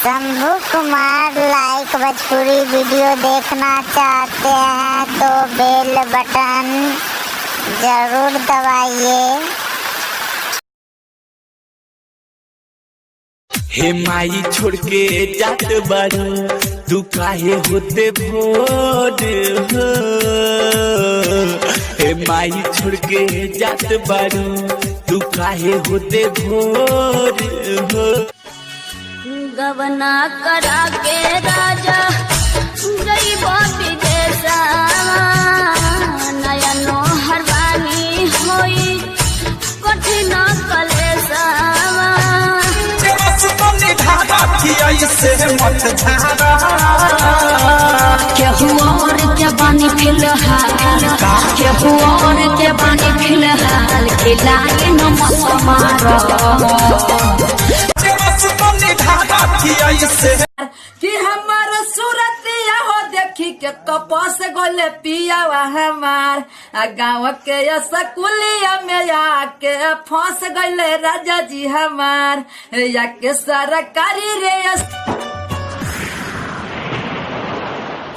शंभू कुमार लाइक Bhojpuri video देखना चाहते हैं तो बेल बटन जरूर दबाइए। हे माई छोड़ के जात बारू तू काहे होते भोर हो। हे माई छोड़ के जात बारू तू काहे होते भोर हो। गवना करा के राजा गई विदेशा नयनो हरवानी होई कठिन कलेसा केहू और के बानी फिलहाल केहू और के बानी फिलहाल खिलाए न मत मारो कि हमार सूरतिया हो देखी के कपास गोले पिया हमार गाँव के स्कूलिया में आके फंस गए राजा जी हमार या के सरकारी रे।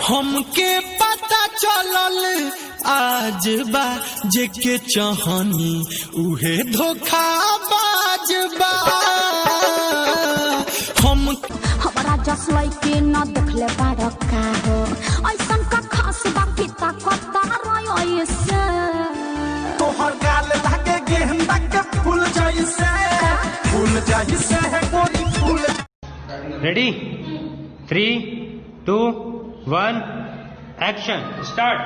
हमके पता चलल आज बा जेके चाहनी उहे धोखा बाज बा। हमारा जसलाई के न देखले बाड़ का हो ऐसन का खास बाकी ताकत रयो से तोहर गाल लागे गेंदा के फूल जैसे है कोई फूल। Ready 3, 2, 1 action start.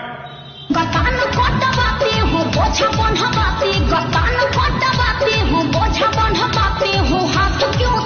गतान फटवाती हूँ बोझा बंधवाती गतान फटवाती हूँ बोझा बंधवाती हूँ हाथ क्यों